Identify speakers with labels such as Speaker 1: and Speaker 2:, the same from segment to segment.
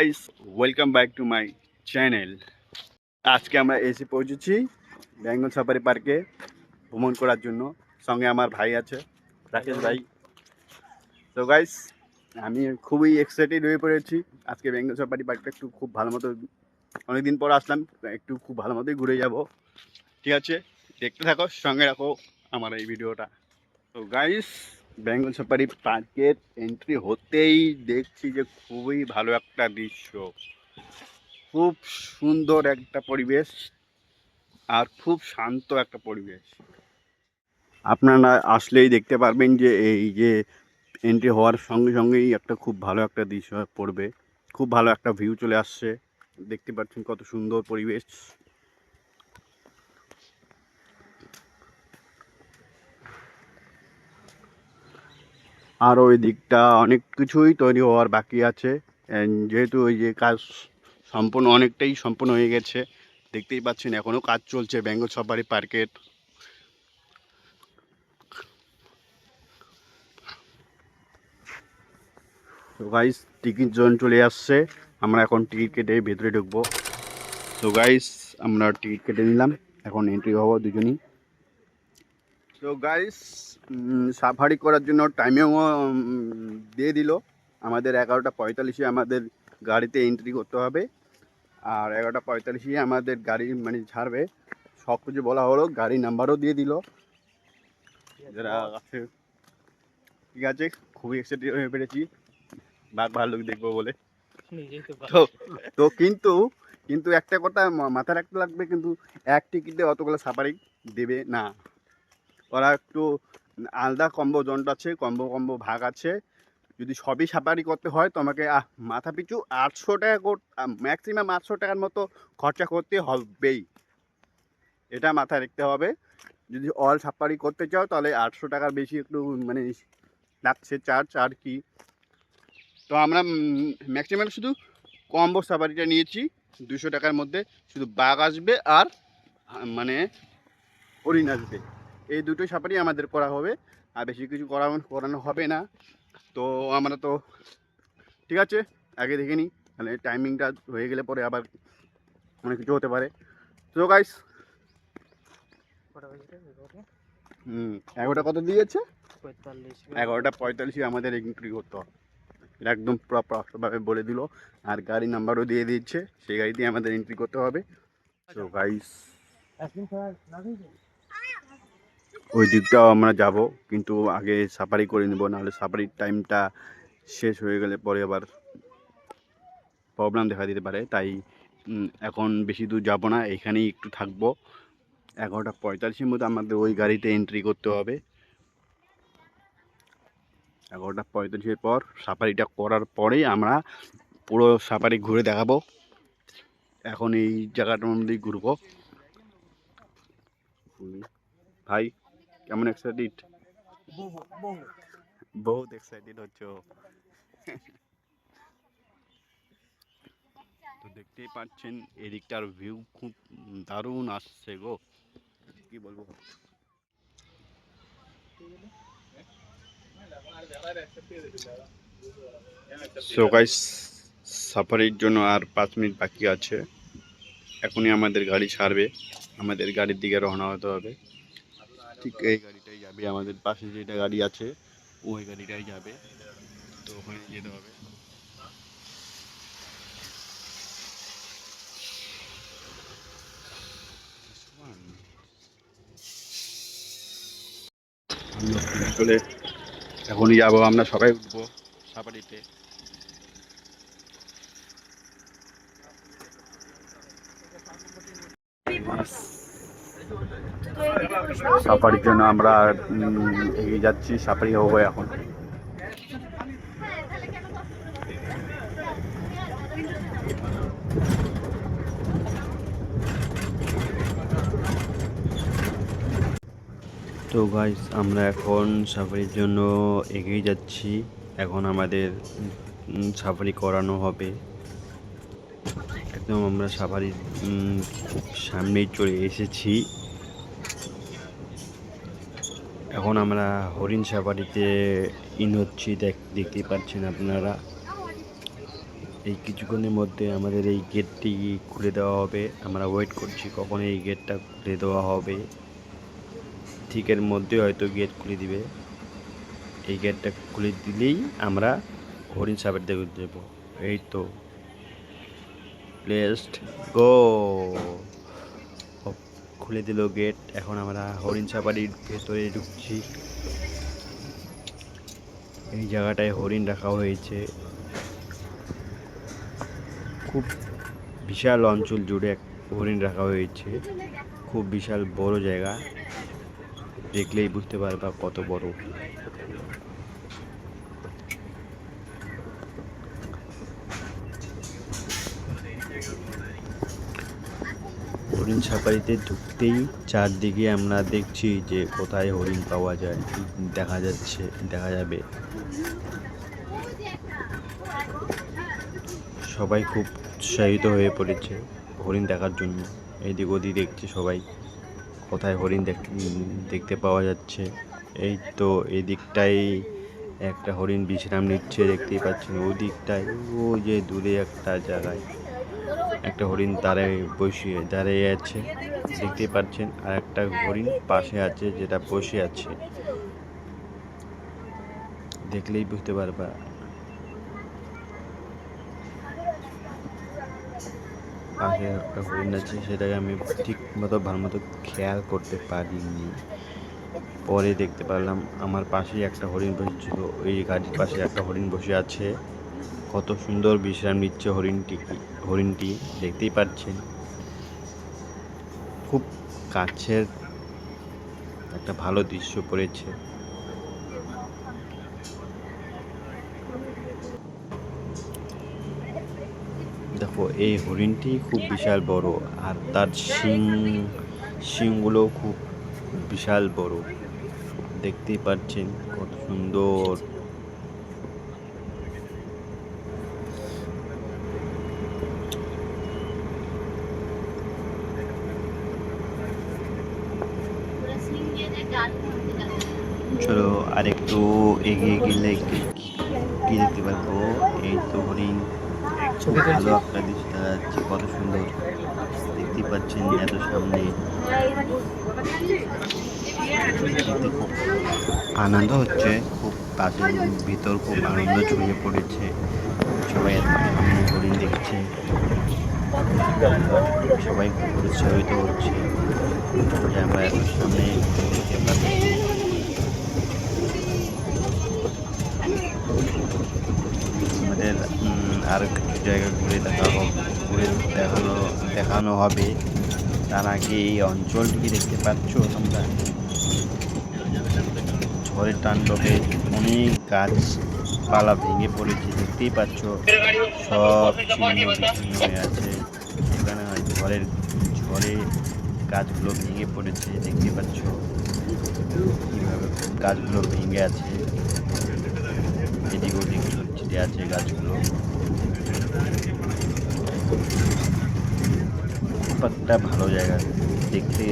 Speaker 1: Guys, welcome back to my channel. আজকে আমরা এসে পৌঁছেছি বেঙ্গল সাফারি পার্কে ভ্রমণ করার জন্য। সঙ্গে আমার ভাই আছে, রাকেশ ভাই। তো গাইস, আমি খুবই এক্সাইটেড হয়ে পড়েছি। আজকে বেঙ্গল সাফারি পার্কটা একটু খুব ভালো মতো, অনেকদিন পর আসলাম, একটু খুব ভালো মতোই ঘুরে যাব। ঠিক আছে, দেখতে থাকো, সঙ্গে রাখো আমার এই ভিডিওটা। তো গাইস, বেঙ্গল সাফারি পার্কের এন্ট্রি হতেই দেখছি যে খুবই ভালো একটা দৃশ্য, খুব সুন্দর একটা পরিবেশ আর খুব শান্ত একটা পরিবেশ। আপনারা আসলেই দেখতে পারবেন যে এই যে এন্ট্রি হওয়ার সঙ্গে সঙ্গেই একটা খুব ভালো একটা দৃশ্য পড়বে, খুব ভালো একটা ভিউ চলে আসছে। দেখতে পাচ্ছেন কত সুন্দর পরিবেশ। আর ওই দিকটা অনেক কিছুই তৈরি হওয়ার বাকি আছে। যেহেতু ওই যে কাজ অনেকটাই সম্পূর্ণ হয়ে গেছে, দেখতেই পাচ্ছেন এখনও কাজ চলছে বেঙ্গল সাফারি পার্কের। তো গাইস, টিকিট জোন চলে আসছে, আমরা এখন টিকিট কেটে ভেতরে ঢুকবো। তো গাইস, আমরা টিকিট কেটে নিলাম, এখন এন্ট্রি হবো দুজনই। তো গাইস, সাফারি করার জন্য টাইমেও দিয়ে দিল। আমাদের 11:45 আমাদের গাড়িতে এন্ট্রি করতে হবে, আর 11:45 আমাদের গাড়ি মানে ছাড়বে। সব কিছু বলা হলো, গাড়ি নাম্বারও দিয়ে দিল যারা আছে। ঠিক আছে, খুবই এক্সাইটেড হয়ে পেরেছি বাঘ ভাল্লুক দেখবো বলে। তো তো কিন্তু কিন্তু একটা কথা মাথায় রাখতে লাগবে, কিন্তু এক টিকিটে অতগুলো সাফারি দেবে না। ওরা একটু আলাদা কম্বো জোন আছে, কম্বো ভাগ আছে। যদি সবই সাফারি করতে হয় তোমাকে মাথা পিছু 800 টাকা, ম্যাক্সিমাম 800 টাকার মতো খরচা করতে হবেই, এটা মাথায় রাখতে হবে। যদি অল সাফারি করতে চাও তাহলে 800 টাকার বেশি একটু মানে লাগছে চার্জ আর কি। তো আমরা ম্যাক্সিমাম শুধু কম্বো সাফারিটা নিয়েছি 200 টাকার মধ্যে। শুধু বাঘ আসবে আর মানে হরিণ আসবে, এই দুটোই সাফারি আমাদের করা হবে, আর বেশি কিছু করানো হবে না। তো আমরা তো ঠিক আছে, আগে দেখে নিই, তাহলে টাইমিংটা হয়ে গেলে পরে আবার অনেক কিছু হতে পারে। তো গাইস, 11টা কত দিয়েছে? 11:45 আমাদের এন্ট্রি করতে হবে, এটা একদম প্রপারভাবে বলে দিল। আর গাড়ি নাম্বারও দিয়ে দিচ্ছে, সেই গাড়ি দিয়ে আমাদের এন্ট্রি করতে হবে। তো গাইস, ওই দিকটাও আমরা যাব, কিন্তু আগে সাফারি করে নেব, নাহলে সাফারির টাইমটা শেষ হয়ে গেলে পরে আবার প্রবলেম দেখা দিতে পারে। তাই এখন বেশি দূর যাব না, এখানেই একটু থাকবো। 11:45 মধ্যে আমাদের ওই গাড়িতে এন্ট্রি করতে হবে। 11:45 পর সাফারিটা করার পরেই আমরা পুরো সাফারি ঘুরে দেখাবো। এখন এই জায়গাটার মধ্যেই ঘুরবো। ভাই, কেমন এক্সাইটেড? বহুত এক্সাইটেড হচ্ছে ও। তো দেখতেই পাচ্ছেন এদিকটার ভিউ খুব দারুণ আসছে গো, কি বলবো। সো গাইস, সাফারির জন্য আর 5 মিনিট বাকি আছে, এখনই আমাদের গাড়ি ছাড়বে, আমাদের গাড়ির দিকে রওনা হতে হবে। ঠিক এই গাড়িটাই যাবে, আমাদের পাশে যেটা গাড়ি আছে ওই গাড়িটাই যাবে, তো ওখানে যেতে হবে। আসলে এখনই যাবো, আমরা সবাই উঠবো সাফারিতে। সাফারির জন্য আমরা এগিয়ে যাচ্ছি, সাফারি হবো এখন। তো গাইস, আমরা এখন সাফারির জন্য এগিয়ে যাচ্ছি। এখন আমাদের সাফারি করানো হবে, একদম আমরা সাফারির সামনেই চলে এসেছি। এখন আমরা হরিণ সাফারিতে হচ্ছি, দেখতেই পাচ্ছেন আপনারা। এই কিছুক্ষণের মধ্যে আমাদের এই গেটটি খুলে দেওয়া হবে। আমরা ওয়েট করছি কখন এই গেটটা খুলে দেওয়া হবে। ঠিক এর মধ্যে হয়তো গেট খুলে দিবে। এই গেটটা খুলে দিলেই আমরা হরিণ সাপের দেখে দেবো। এই তো লেটস গো, খুলে দিল গেট। এখন আমরা হরিণ সাফারির ভেতরে ঢুকছি। এই জায়গাটায় হরিণ রাখা হয়েছে। খুব বিশাল অঞ্চল জুড়ে হরিণ রাখা হয়েছে। খুব বিশাল বড় জায়গা, দেখলেই বুঝতে পারবা কত বড়। হরিণ সাফারিতে ঢুকতেই চারদিকে আমরা দেখছি যে কোথায় হরিণ পাওয়া যায়, দেখা যাবে। সবাই খুব উৎসাহিত হয়ে পড়েছে হরিণ দেখার জন্য। এইদিক ওদিক দেখছে সবাই কোথায় হরিণ দেখতে পাওয়া যাচ্ছে। এই তো এই দিকটাই একটা হরিণ বিশ্রাম নিচ্ছে, দেখতেই পাচ্ছেন। ওই দিকটায় ওই যে দূরে একটা জায়গায় একটা হরিণ দাঁড়িয়ে আছে, দেখতেই পাচ্ছেন। আর একটা হরিণ পাশে আছে, যেটা বসে আছে, দেখলেই বুঝতে পারবা। পাশে একটা হরিণ আছে, সেটাকে আমি ঠিক মতো ভালো মতো খেয়াল করতে পারিনি। পরে দেখতে পারলাম আমার পাশেই একটা হরিণ বসেছিল। ওই গাড়ির পাশে একটা হরিণ বসে আছে, কত সুন্দর বিশ্রাম নিচ্ছে হরিণটি দেখতেই পাচ্ছেন। খুব কাছের একটা ভালো দৃশ্য পড়েছে। দেখো এই হরিণটি খুব বিশাল বড়, আর তার শিংগুলো খুব বিশাল বড়, দেখতেই পাচ্ছেন কত সুন্দর। চলো আর একটু এগিয়ে গেলে কি দেখতে পারবো। এই তো হরিণ, ভালো একটা দৃশ্য দেখা যাচ্ছে, কত সুন্দর দেখতে পাচ্ছেন। এত সামনে খুব আনন্দ হচ্ছে, খুব কাজের ভিতর খুব আনন্দ ছড়িয়ে পড়েছে। সবাই এত সামনে হরিণ দেখছে, সবাই খুব উৎসাহিত হচ্ছে যে আমরা এত সামনে দেখতে পাচ্ছি। আমাদের আরও কিছু জায়গা দেখানো হবে। তার আগে এই অঞ্চলটি দেখতে পাচ্ছ তোমরা, ঝড়ের তাণ্ডবে অনেক গাছপালা ভেঙে পড়েছে, দেখতেই পাচ্ছ। সব ছিন্ন বিচ্ছিন্ন হয়ে আছে। এখানে ঝড়ে গাছগুলো ভেঙে পড়েছে, দেখতে পাচ্ছ কীভাবে গাছগুলো ভেঙে আছে। এদিক ওদিক ছড়িয়ে আছে গাছগুলো। খুব একটা ভালো জায়গা, দেখতে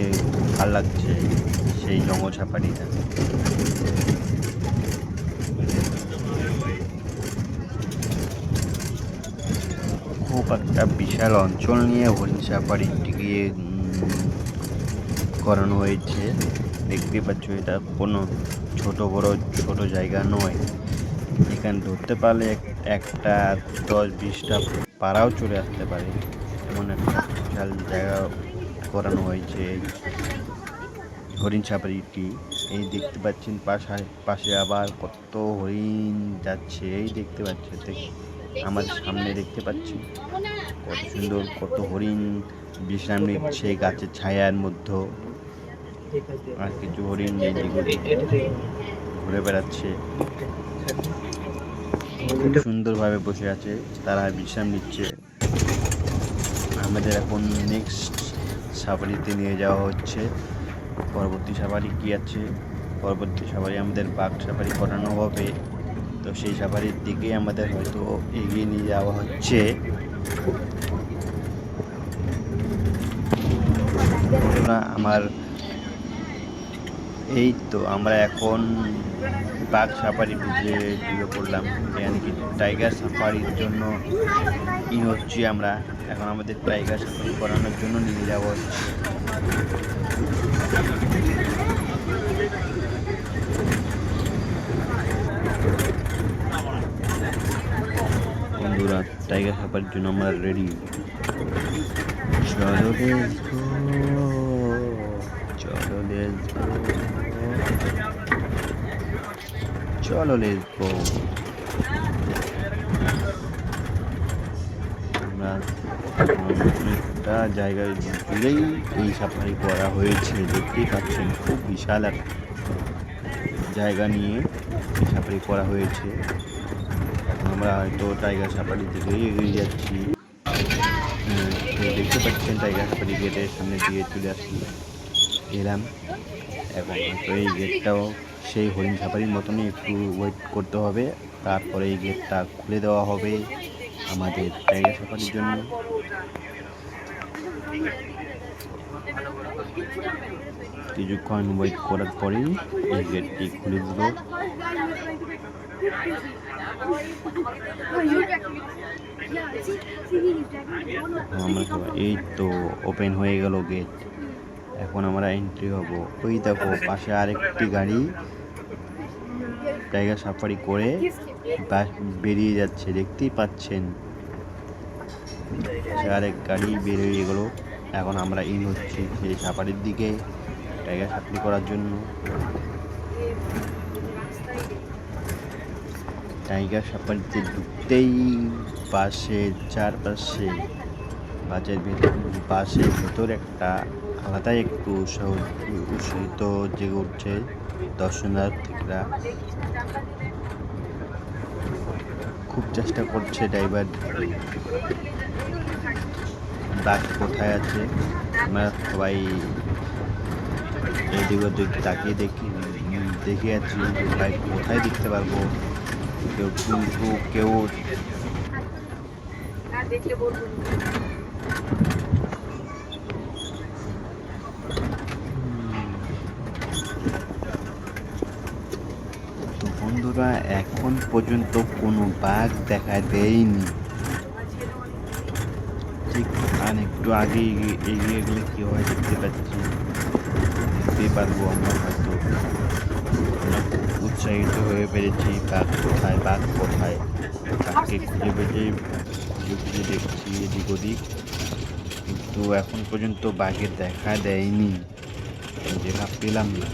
Speaker 1: ভালো লাগছে সেই জঙ্গল সাফারিটা। খুব একটা বিশাল অঞ্চল নিয়ে হরিণ সাফারিটিকে করানো হয়েছে, দেখতে পাচ্ছ। এটা কোনো ছোট জায়গা নয়। এখানে ধরতে পারলে একটা 10-20টা পাড়াও চলে আসতে পারে, এমন একটা বিশাল জায়গা করানো হয়েছে এই হরিণ সাফারিটি। এই দেখতে পাচ্ছেন পাশে আবার কত হরিণ যাচ্ছে, এই দেখতে পাচ্ছেন। আমাদের সামনে দেখতে পাচ্ছি কত সুন্দর কত হরিণ বিশ্রাম নিচ্ছে গাছের ছায়ার মধ্যে। আর কিছু হরিণ ঘুরে বেড়াচ্ছে, খুব সুন্দরভাবে বসে আছে, তারা বিশ্রাম নিচ্ছে। আমাদের এখন নেক্সট সাফারিতে নিয়ে যাওয়া হচ্ছে। পরবর্তী সাফারি কি আছে, পরবর্তী সাফারি আমাদের বাঘ সাফারি করানো হবে। তো সেই সাফারির দিকে আমাদের হয়তো এগিয়ে নিয়ে যাওয়া হচ্ছে। আমার এই তো আমরা এখন বাঘ সাফারির ভিতরে ঢুকে পড়লাম, মানে কি টাইগার সাফারির জন্য হচ্ছি আমরা। এখন আমাদের টাইগার সাফারি করানোর জন্য নিয়ে যাওয়া হচ্ছে। বন্ধুরা, টাইগার সাফারির জন্য আমরা রেডি। চলো লেটস গো, চলো লেটস গো, চলো লেটস গো। আমরা একটা জায়গায় জুড়েই এই সাফারি করা হয়েছে, দেখতেই পাচ্ছেন খুব বিশাল এক জায়গা নিয়ে এই সাফারি করা হয়েছে। আমরা হয়তো টাইগার সাফারির দিকেই এগিয়ে যাচ্ছি। তো দেখতে পাচ্ছেন টাইগার সাফারি গেটের সামনে দিয়ে চলে এলাম। এখন হয়তো এই গেটটাও সেই হরিণ সাফারির মতনই একটু ওয়েট করতে হবে, তারপরে এই গেটটা খুলে দেওয়া হবে আমাদের টাইগার সাফারির জন্য। কিছুক্ষণ ওয়েট করার পরেই এই গেটটি খুলে দিল। এই তো ওপেন হয়ে গেল গেট। এখন আমরা এন্ট্রি হব। ওই দেখো পাশে আরেকটি গাড়ি টাইগার সাফারি করে বেরিয়ে যাচ্ছে, দেখতেই পাচ্ছেন। আরেক গাড়ি বেরিয়ে গেল। এখন আমরা হচ্ছি সেই সাফারির দিকে টাইগার সাফারি করার জন্য। টাইগার সাফারিতে ঢুকতেই চারপাশে বাসের ভেতর একটা আলাদাই একটু উৎসাহিত জেগে উঠছে দর্শনার্থীরা। খুব চেষ্টা করছে ড্রাইভার বাস কোথায় আছে। আমরা সবাই এদিক ওদিক তাকিয়ে দেখে আছি বাইক কোথায় দেখতে পারবো। কেউ তো বন্ধুরা, এখন পর্যন্ত কোনো বাঘ দেখা দেয়নি। ঠিক আর একটু আগে এগিয়ে গেলে কি হয় দেখতে পারবো আমরা। হয়তো উৎসাহিত হয়ে পেরেছি বাঘ কোথায়, তাকে খুঁজে দেখছি এদিক ওদিক, কিন্তু এখন পর্যন্ত বাঘের দেখা দেয়নি, দেখা পেলাম না।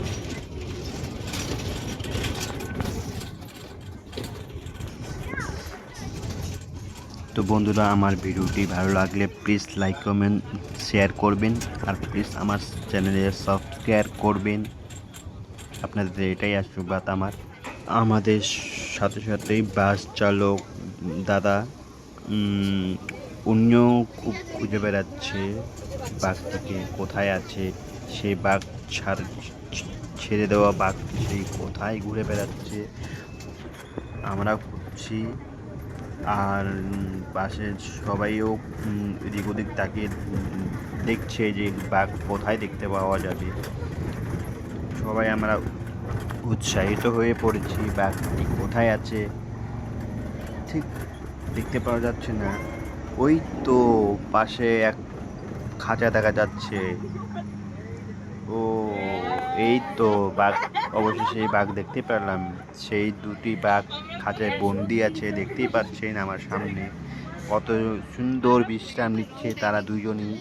Speaker 1: তো বন্ধুরা, আমার ভিডিওটি ভালো লাগলে প্লিজ লাইক কমেন্ট শেয়ার করবেন, আর প্লিজ আমার চ্যানেলে সাবস্ক্রাইব করবেন। আপনাদের এটাই আশীর্বাদ আমার। আমাদের সাথেই বাস চালক দাদা উনিও খুব খুঁজে বেড়াচ্ছে বাঘটিকে কোথায় আছে। সেই বাঘ ছেড়ে দেওয়া বাঘটি সেই কোথায় ঘুরে বেড়াচ্ছে আমরা খুঁজছি। আর বাসের সবাইও এদিক ওদিক তাকিয়ে দেখছে যে বাঘ কোথায় দেখতে পাওয়া যাবে। সবাই আমরা উৎসাহিত হয়ে পড়েছি বাঘটি কোথায় আছে, ঠিক দেখতে পাওয়া যাচ্ছে না। ওই তো পাশে এক খাঁচা দেখা যাচ্ছে। ও এই তো বাঘ, অবশ্যই সেই বাঘ দেখতে পেলাম। সেই দুটি বাঘ খাঁচায় বন্দি আছে, দেখতেই পাচ্ছেন আমার সামনে। কত সুন্দর বিশ্রাম নিচ্ছে তারা দুজনই,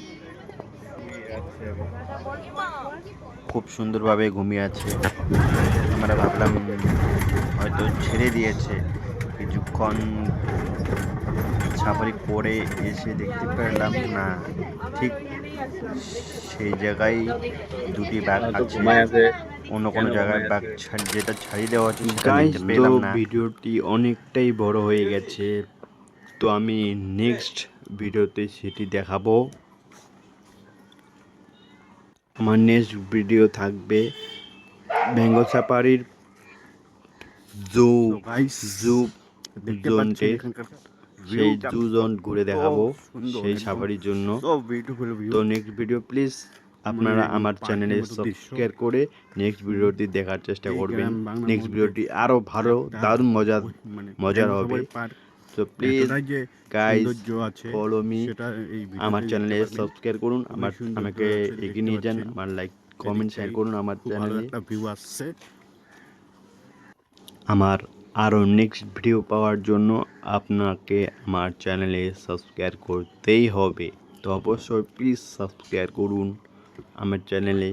Speaker 1: খুব সুন্দরভাবে ঘুমিয়ে আছে। আমরা ভাবলাম হয়তো ছেড়ে দিয়েছে। কিছুক্ষণ সাফারি করে এসে দেখতে পেলাম না, ঠিক সেই জায়গায় দুটি বাঘ আছে। অন্য কোনো জায়গায় বাঘ যেটা ছাড়িয়ে দেওয়া হচ্ছে সেটা দেখতে পেলাম না। ভিডিওটি অনেকটাই বড় হয়ে গেছে, তো আমি নেক্সট ভিডিওতে সেটি দেখাবো। আমার নেক্সট ভিডিও থাকবে বেঙ্গল সাফারির সেই জোন ঘুরে দেখাবো সেই সাফারির জন্য। তো নেক্সট ভিডিও প্লিজ আপনারা আমার চ্যানেলে সাবস্ক্রাইব করে নেক্সট ভিডিওটি দেখার চেষ্টা করবেন। নেক্সট ভিডিওটি আরও ভালো দারুণ মজার হবে। তো প্লিজ গাইস ফলো মি, আমার চ্যানেলে সাবস্ক্রাইব করুন, আমাকে এগিয়ে নিয়ে যান, আমার লাইক কমেন্ট শেয়ার করুন আমার চ্যানেলে। আমার আরও নেক্সট ভিডিও পাওয়ার জন্য আপনাকে আমার চ্যানেলে সাবস্ক্রাইব করতেই হবে। তো অবশ্যই প্লিজ সাবস্ক্রাইব করুন আমার চ্যানেলে।